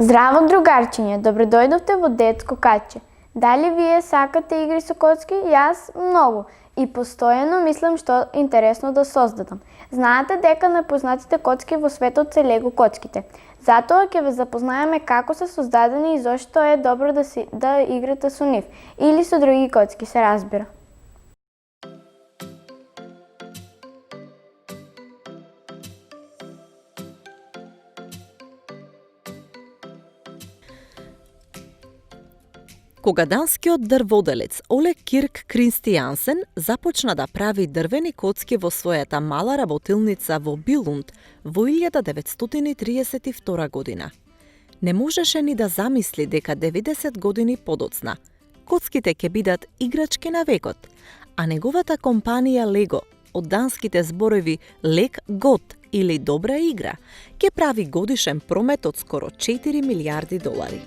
Здраво, другарчиња! Добродојдовте во Детско катче. Дали вие сакате игри со коцки? Јас многу. И постојано мислам што интересно да создадам. Знаете дека најпознатите коцки во светот се лего коцките. Затоа ќе ве запознаеме како се создадени и зошто е добро да играте со нив. Или со други коцки, се разбира. Кога данскиот дрводелец Олег Кирк Кристијансен започна да прави дрвени коцки во својата мала работилница во Билунд во 1932 година, не можеше ни да замисли дека 90 години подоцна коцките ќе бидат играчки на векот, а неговата компанија Лего, од данските зборови лек гот или добра игра, ќе прави годишен промет од скоро 4 милијарди долари.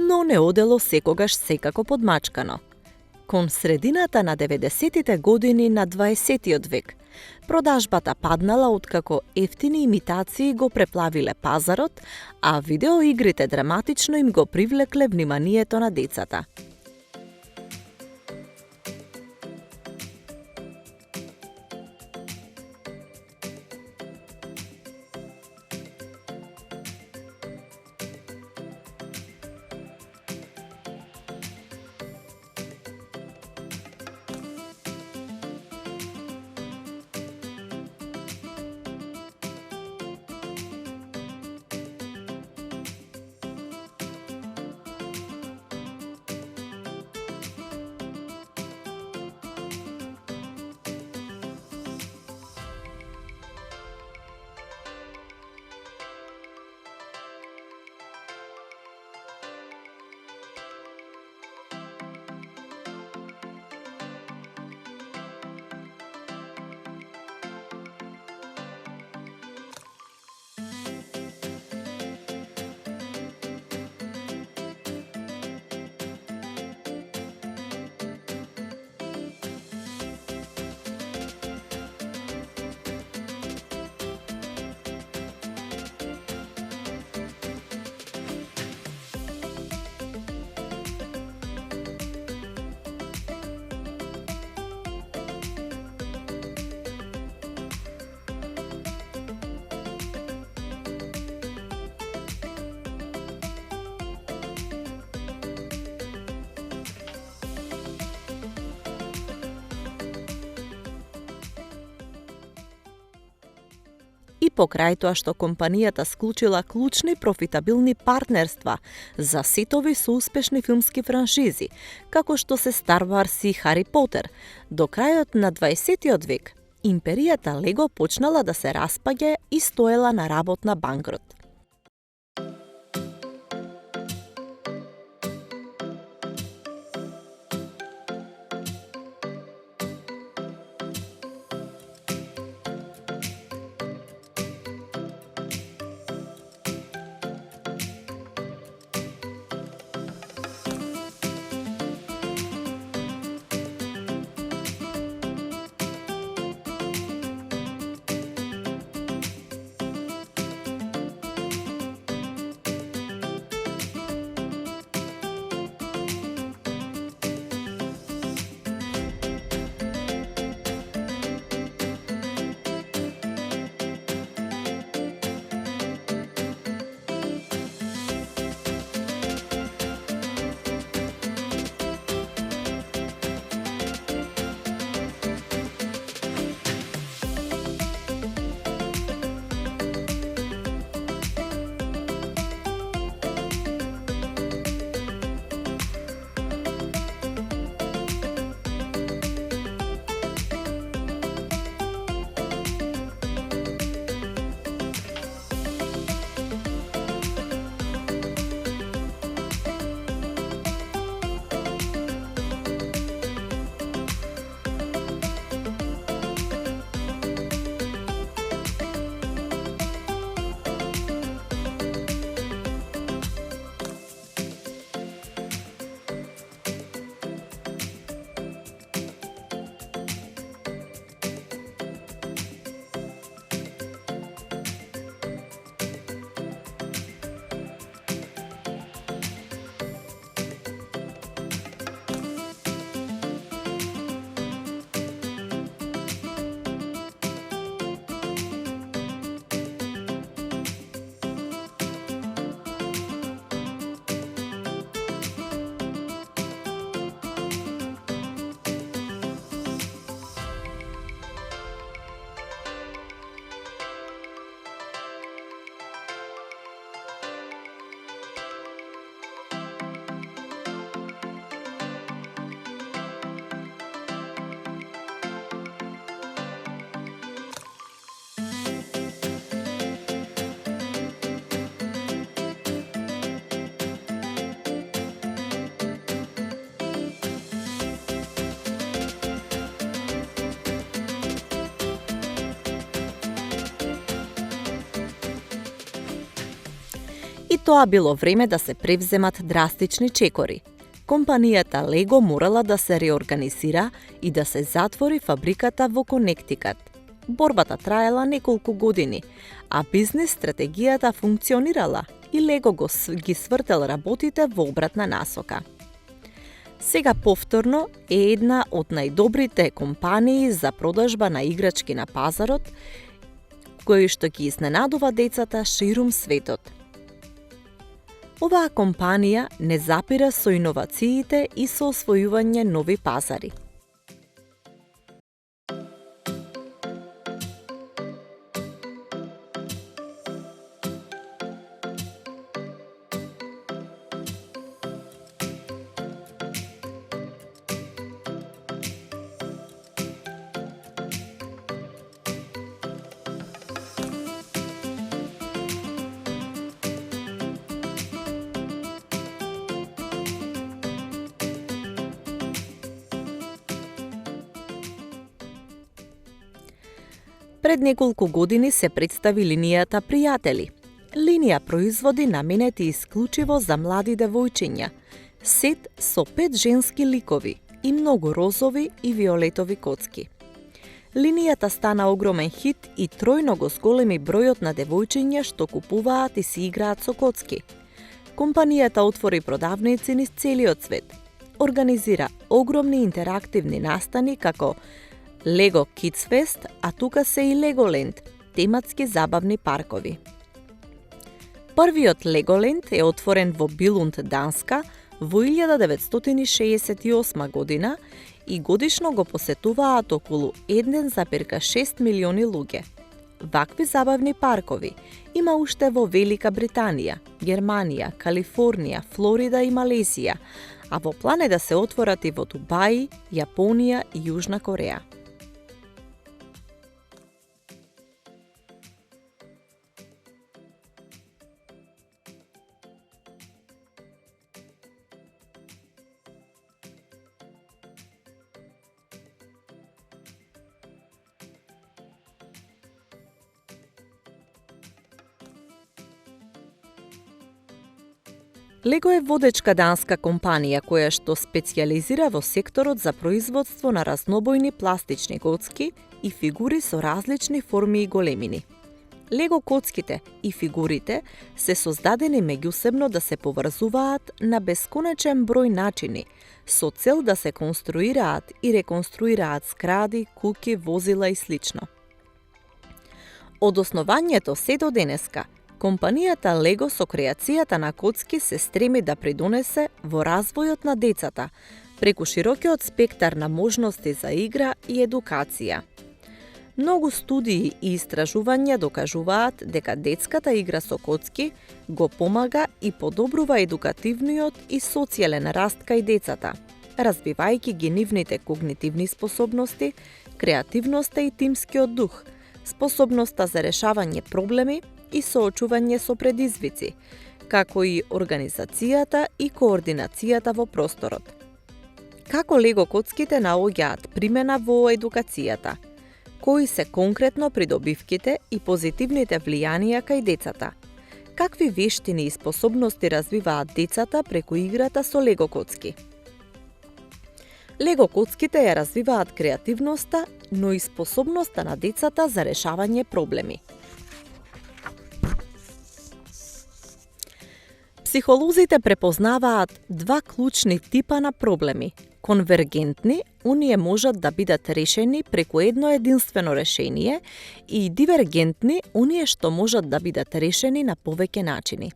Но не одело секогаш секако подмачкано. Кон средината на 90-тите години на 20-тиот век, продажбата паднала откако ефтини имитации го преплавиле пазарот, а видеоигрите драматично им го привлекле вниманието на децата. И покрај тоа што компанијата склучила клучни профитабилни партнерства за сетови со успешни филмски франшизи, како што се Star Wars и Хари Потер, до крајот на 20-тиот век, империјата Лего почнала да се распаѓа и стоела на работ на банкрот. И тоа било време да се превземат драстични чекори. Компанијата Лего морала да се реорганизира и да се затвори фабриката во Конектикат. Борбата траела неколку години, а бизнес стратегијата функционирала и Лего ги свртел работите во обратна насока. Сега повторно е една од најдобрите компании за продажба на играчки на пазарот, кои што ги изненадува децата ширум светот. Оваа компанија не запира со иновациите и со освојување нови пазари. Пред неколку години се представи линијата Пријатели. Линија производи наменети исклучиво за млади девојчиња. Сет со 5 женски ликови и многу розови и виолетови коцки. Линијата стана огромен хит и тројно го зголеми бројот на девојчиња што купуваат и си играат со коцки. Компанијата отвори продавници низ целиот свет. Организира огромни интерактивни настани како Lego Kids Fest, а тука се и Legoland, тематски забавни паркови. Првиот Legoland е отворен во Билунд, Данска, во 1968 година и годишно го посетуваат околу 1,6 милиони луѓе. Вакви забавни паркови има уште во Велика Британија, Германија, Калифорнија, Флорида и Малезија, а во план е да се отворат и во Дубај, Јапонија и Јужна Кореја. Лего е водечка данска компанија која што специјализира во секторот за производство на разнобојни пластични коцки и фигури со различни форми и големини. Лего коцките и фигурите се создадени меѓусебно да се поврзуваат на бесконечен број начини, со цел да се конструираат и реконструираат згради, куќи, возила и слично. Од основањето се до денеска, компанијата Лего со креацијата на коцки се стреми да придонесе во развојот на децата, преку широкиот спектар на можности за игра и едукација. Многу студии и истражувања докажуваат дека детската игра со коцки го помага и подобрува едукативниот и социјален раст кај децата, развивајќи ги нивните когнитивни способности, креативноста и тимскиот дух, способноста за решавање проблеми и соочување со предизвици, како и организацијата и координацијата во просторот. Како Лего коцките наоѓаат примена во едукацијата? Кои се конкретно придобивките и позитивните влијанија кај децата? Какви вештини и способности развиваат децата преку играта со Лего коцки? Лего коцките ја развиваат креативноста, но и способноста на децата за решавање проблеми. Психолозите препознаваат два клучни типа на проблеми. Конвергентни, оние можат да бидат решени преку едно единствено решение, и дивергентни, оние што можат да бидат решени на повеќе начини.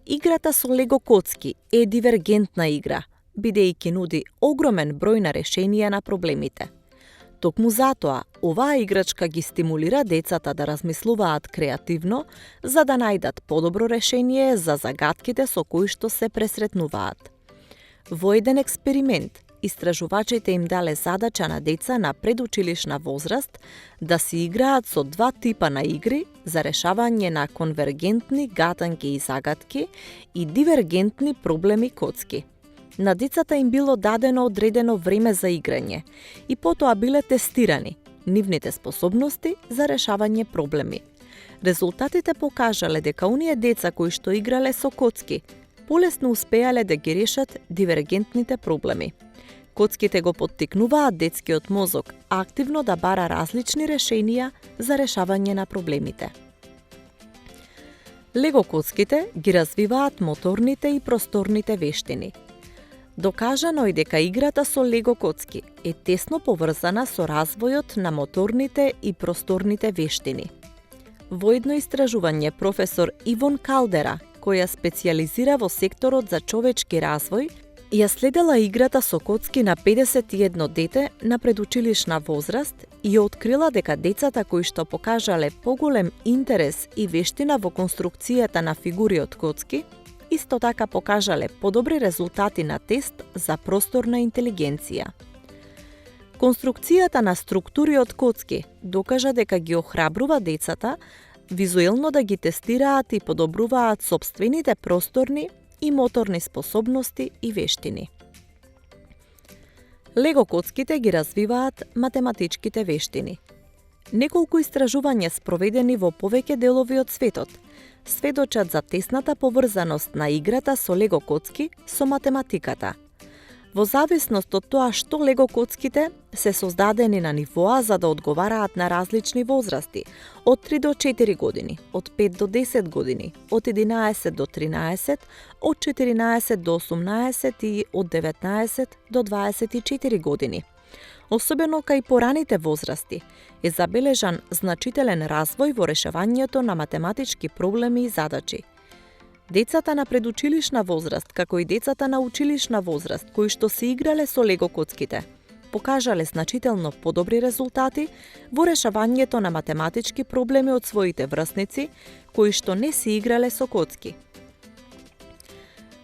Играта со Лего коцки е дивергентна игра, бидејќи нуди огромен број на решенија на проблемите. Токму затоа, оваа играчка ги стимулира децата да размислуваат креативно, за да најдат подобро решение за загадките со кои што се пресретнуваат. Во еден експеримент, истражувачите им дале задача на деца на предучилишна возраст да си играат со два типа на игри за решавање на конвергентни гатанки и загадки и дивергентни проблеми коцки. На децата им било дадено одредено време за играње и потоа биле тестирани нивните способности за решавање проблеми. Резултатите покажале дека оние деца кои што играле со коцки, полесно успеале да ги решат дивергентните проблеми. Коцките го поттикнуваат детскиот мозок активно да бара различни решенија за решавање на проблемите. Лего коцките ги развиваат моторните и просторните вештини. Докажано е дека играта со лего коцки е тесно поврзана со развојот на моторните и просторните вештини. Во едно истражување професор Ивон Калдера, која специјализира во секторот за човечки развој, ја следела играта со коцки на 51 дете на предучилишна возраст и открила дека децата кои што покажале поголем интерес и вештина во конструкцијата на фигури од коцки, исто така покажале подобри резултати на тест за просторна интелигенција. Конструкцијата на структури од коцки докажа дека ги охрабрува децата визуелно да ги тестираат и подобруваат сопствените просторни и моторни способности и вештини. Лего коцките ги развиваат математичките вештини. Неколку истражувања спроведени во повеќе делови од светот сведочат за тесната поврзаност на играта со лего коцки со математиката. Во зависност од тоа што лего коцките се создадени на нивоа за да одговараат на различни возрасти, од 3 до 4 години, од 5 до 10 години, од 11 до 13, од 14 до 18 и од 19 до 24 години. Особено кај пораните возрасти е забележан значителен развој во решавањето на математички проблеми и задачи. Децата на предучилишна возраст, како и децата на училишна возраст, кои што се играле со лего коцките, покажале значително подобри резултати во решавањето на математички проблеми од своите врсници, кои што не се играле со коцки.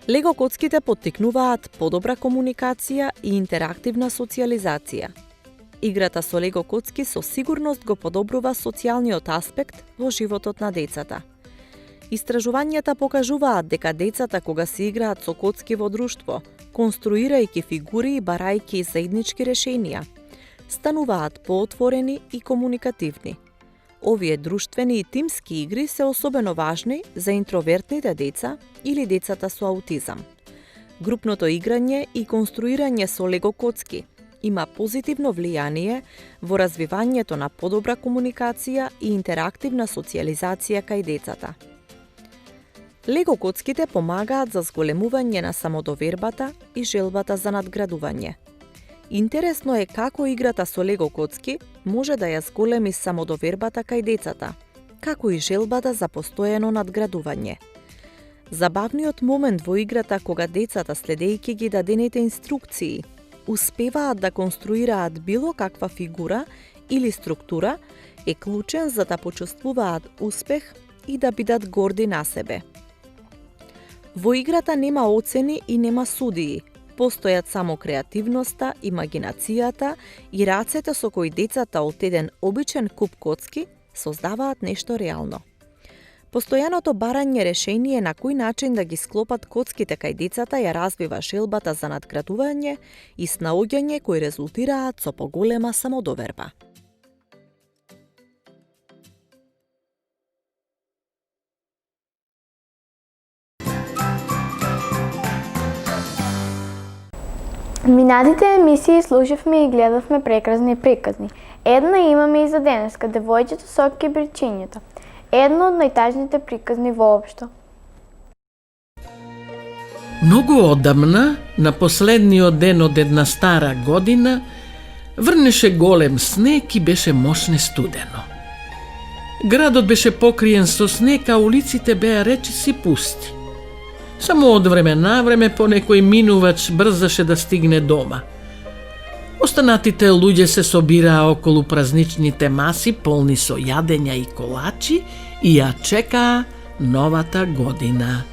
Лего коцките поттикнуваат подобра комуникација и интерактивна социјализација. Играта со лего коцки со сигурност го подобрува социјалниот аспект во животот на децата. Истражувањата покажуваат дека децата кога се играат со коцки во друштво, конструирајќи фигури и барајќи заеднички решенија, стануваат поотворени и комуникативни. Овие друштвени и тимски игри се особено важни за интровертните деца или децата со аутизам. Групното играње и конструирање со лего коцки има позитивно влијание во развивањето на подобра комуникација и интерактивна социјализација кај децата. Лего коцките помагаат за зголемување на самодовербата и желбата за надградување. Интересно е како играта со лего коцки може да ја зголеми самодовербата кај децата, како и желбата за постојано надградување. Забавниот момент во играта кога децата, следејќи ги дадените инструкции, успеваат да конструираат било каква фигура или структура, е клучен за да почувствуваат успех и да бидат горди на себе. Во играта нема оцени и нема судии, постојат само креативноста, имагинацијата и рацете со кои децата од еден обичен куп коцки создаваат нешто реално. Постојаното барање решение на кој начин да ги склопат коцките кај децата ја развива желбата за надградување и снаоѓање кои резултираат со поголема самодоверба. Минатите емисии слушавме и гледавме прекрасни приказни. Една имаме и за денеска, Девојчето со кибричињето. Едно од најтажните приказни воопшто. Многу одамна, на последниот ден од една стара година, врнеше голем снег и беше мощне студено. Градот беше покриен со снег, а улиците беа речиси пусти. Само од време на време по некој минувач брзаше да стигне дома. Останатите луѓе се собираа околу празничните маси полни со јадења и колачи и ја чекаа новата година.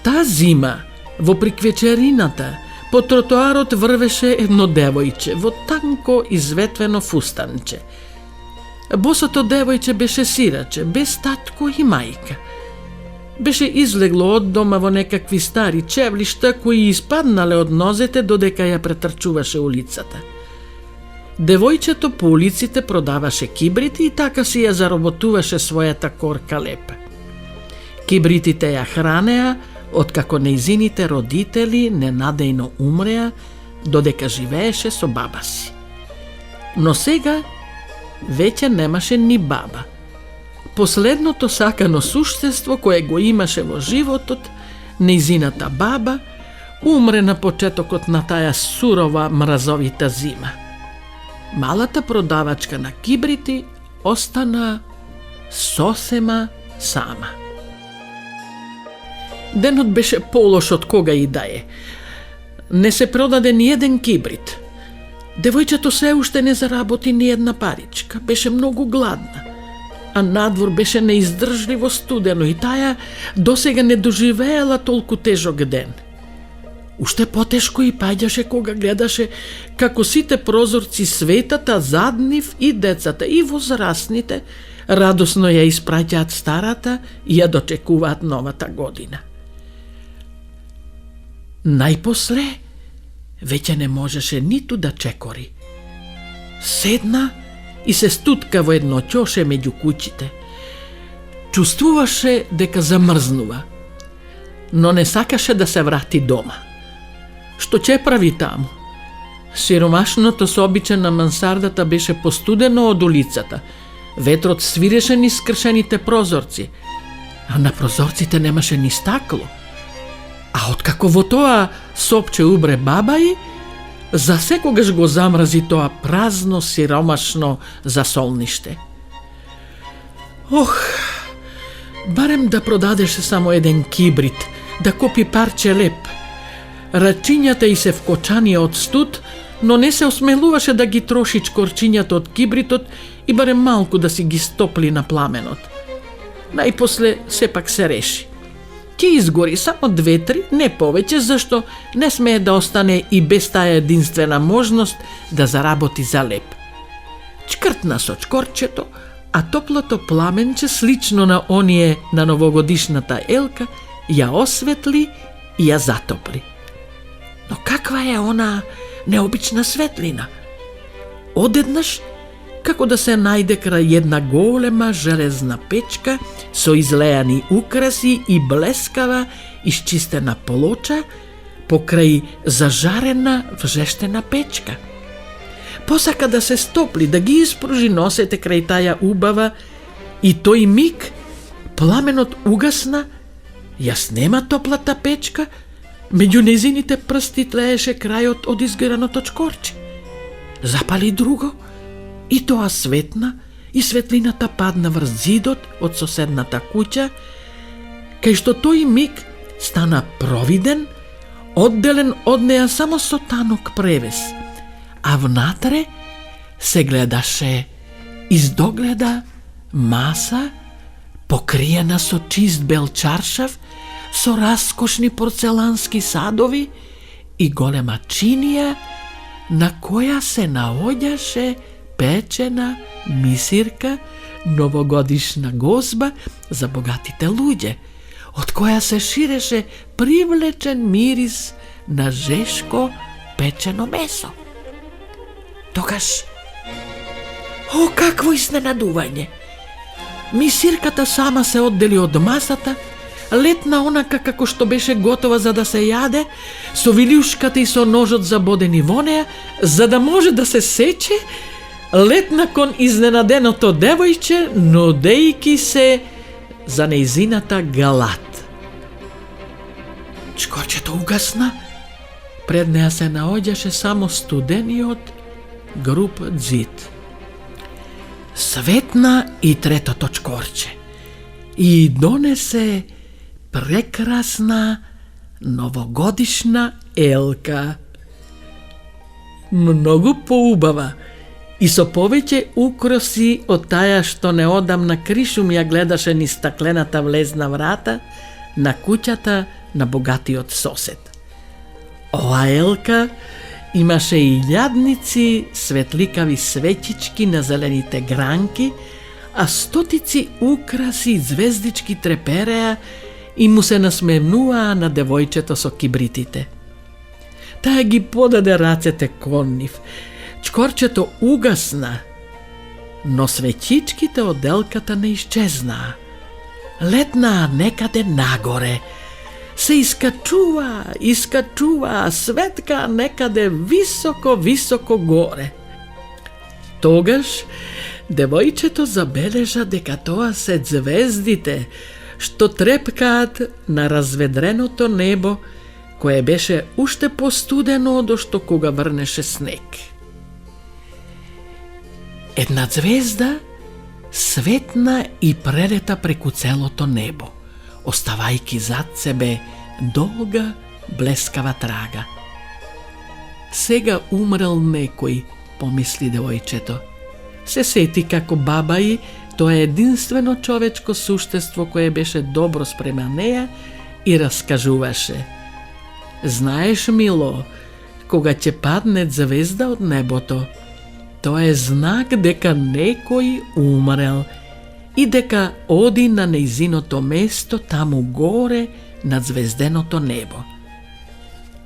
Таа зима, во приквечерината, по тротоарот врвеше едно девојче во танко изветвено фустанче. Босото девојче беше сираче, без татко и мајка. Беше излегло од дома во некакви стари чевлишта кои испаднале од нозете додека ја претрчуваше улицата. Девојчето по улиците продаваше кибрити и така си ја заработуваше својата корка лепа. Кибритите ја хранеа откако нејзините родители ненадејно умреа, додека живееше со баба си. Но сега веќе немаше ни баба. Последното сакано суштество кое го имаше во животот, нејзината баба, умре на почетокот на таа сурова мразовита зима. Малата продавачка на кибрити остана сосема сама. Денот беше полош од кога и да е. Не се продаде ни еден кибрит. Девојчето се уште не заработи ни една паричка. Беше многу гладна. А надвор беше неиздржливо студено и таа досега не доживеела толку тежок ден. Уште потешко и паѓаше кога гледаше како сите прозорци светат, а зад нив и децата и возрастните радосно ја испраќаат старата и ја дочекуваат новата година. Најпосле веќе не можеше ниту да чекори. Седна и се стутка во едно ќоше меѓу куќите. Чувствуваше дека замрзнува, но не сакаше да се врати дома. Што ќе прави таму? Сиромашното собиче на мансардата беше постудено од улицата. Ветрот свиреше низ скршените прозорци, а на прозорците немаше ни стакло. А откако во тоа сопче убре баба ѝ, засекогаш го замрази тоа празно, сиромашно засолниште. Ох, барем да продадеше само еден кибрит, да купи парче леп. Рачињата ѝ се вкочани од студ, но не се осмелуваше да ги троши чкорчињата од кибритот и барем малку да си ги стопли на пламенот. Најпосле сепак се реши. Ќе изгори само 2-3, не повеќе, зашто не смее да остане и без таа единствена можност да заработи за леп. Чкртна со чкорчето, а топлото пламенче, слично на оние на новогодишната елка, ја осветли и ја затопли. Но каква е она необична светлина? Одеднаш, како да се најде крај една голема железна печка со излеани украси и блескава исчистена плоча покрај зажарена вжештена печка. Посака да се стопли, да ги испружи носете крај таја убава и тој миг пламенот угасна, ја снема топлата печка, меѓу незините прсти тлееше крајот од изгораното чкорче. Запали друго, и тоа светна, и светлината падна врз зидот од соседната куќа, кај што тој миг стана провиден, одделен од неа само со танок превес, а внатре се гледаше издогледа маса, покриена со чист бел чаршав, со раскошни порцелански садови и голема чинија на која се наоѓаше печена мисирка, новогодишна гозба за богатите луѓе, од која се ширеше привлечен мирис на жешко печено месо. Тогаш, о, какво изненадување! Мисирката сама се оддели од масата, летна онака како што беше готова за да се јаде, со вилјушката и со ножот забодени во неа, за да може да се сече, летна кон изненаденото девојче, нудејки се за нејзината галат. Чкорчето угасна, пред неа се наоѓаше само студениот груб зид. Светна и третото чкорче и донесе прекрасна новогодишна елка. Многу поубава и со повеќе украси од таја што неодамна Кришум ја гледаше низ стаклената влезна врата на куќата на богатиот сосед. Ова елка имаше и љадници, светликави свеќички на зелените гранки, а стотици украси и звездички трепереа и му се насмевнуваа на девојчето со кибритите. Таа ги подаде рацете кон нив. Чкорчето угасна, но свечичките од делката не исчезнаа. Летнаа некаде нагоре. Се искачува, светка некаде високо горе. Тогаш девојчето забележа дека тоа се звездите што трепкаат на разведреното небо, кое беше уште постудено одошто кога врнеше снег. Една звезда светна и прелета преку целото небо, оставајки зад себе долга, блескава трага. Сега умрел некој, помисли девојчето. Се сети како баба и тоа е единствено човечко суштество кое беше добро спрема неја и раскажуваше. Знаеш, мило, кога ќе падне звезда од небото, тоа е знак дека некој умрел и дека оди на нејзиното место таму горе над звезденото небо.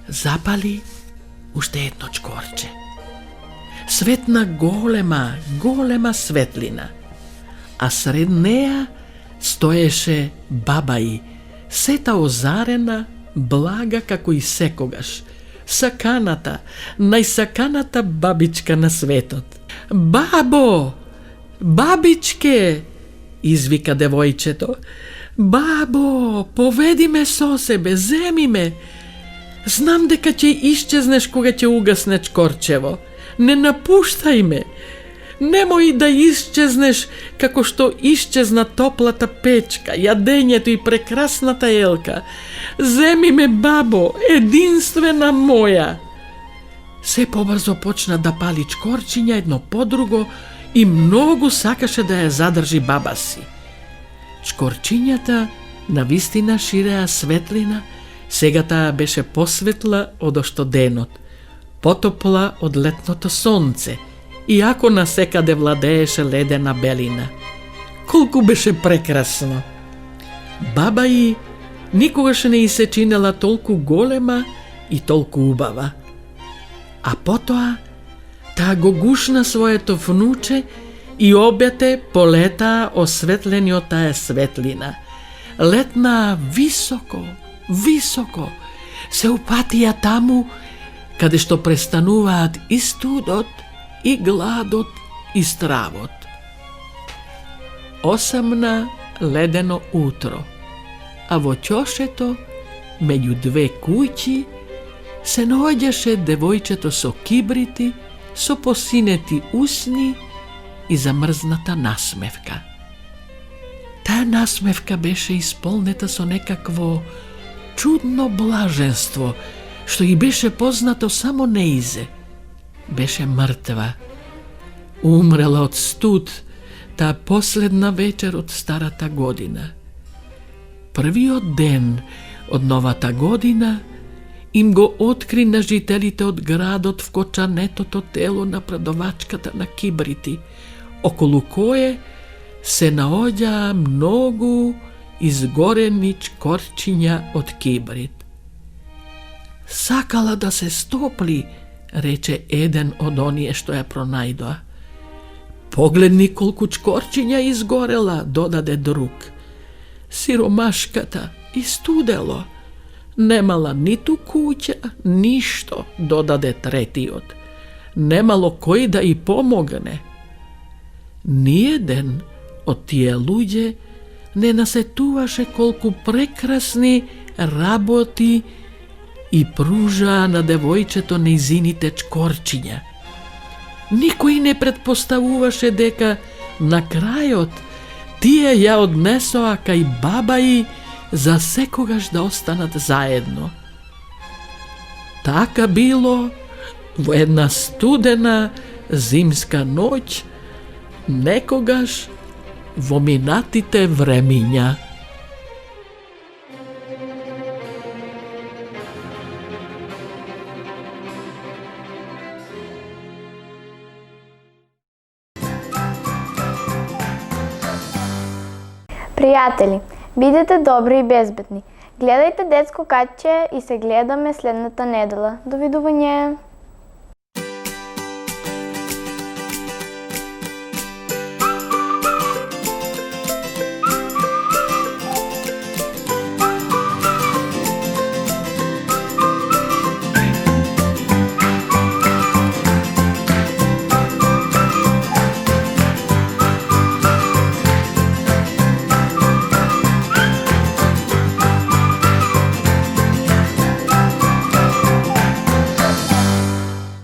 Запали уште едно чкорче. Светна голема светлина, а сред неја стоеше баба и, сета озарена, блага како и секогаш, саканата, најсаканата бабичка на светот. Бабо, бабичке, извика девојчето. Бабо, поведи ме со себе, земи ме. Знам дека ќе исчезнеш кога ќе угасне чкорчево. Не напуштај ме. Немој да исчезнеш како што исчезна топлата печка, јадењето и прекрасната елка. Земи ме, бабо, единствена моја. Се побрзо почна да пали чкорчиња едно по друго и многу сакаше да ја задржи баба си. Чкорчињата навистина ширеа светлина, сега таа беше посветла одошто денот, потопла од летното сонце, иако насекаде владееше ледена белина. Колку беше прекрасно! Баба и никогаш не и се чинела толку голема и толку убава. А потоа, таа го гушна своето внуче и обете полетаа осветлени од таа светлина. Летнаа високо, се упатија таму каде што престануваат и студот, и гладот, и стравот. Осамна ледено утро, а во ќошето, меѓу две куќи, се наоѓаше девојчето со кибрити, со посинети усни и замрзната насмевка. Таа насмевка беше исполнета со некакво чудно блаженство, што и беше познато само неизе. Беше мртва. Умрела од студ таа последна вечер од старата година. Првиот ден од новата година им го откри на жителите од градот вкочанетото тело на продавачката на кибрити, околу кое се наоѓаа многу изгорени чкорчиња од кибрит. Сакала да се стопли, рече еден од оние што ја пронајдоа. Погледни колку чкорчиња изгорела, додаде друг. Сиромашката истудело. Немала ниту куќа, ништо, додаде третиот. Немало кој да и помогне. Ниеден од тие луѓе не насетуваше колку прекрасни работи и пружаа на девојчето нејзините чкорчиња. Никој не предпоставуваше дека на крајот тие ја однесоа кај баба и за секогаш да останат заедно. Така било во една студена зимска ноќ, некогаш во минатите времиња. Пријатели, бидете добри и безбедни. Гледајте Детско катче и се гледаме следната недела. Довидување!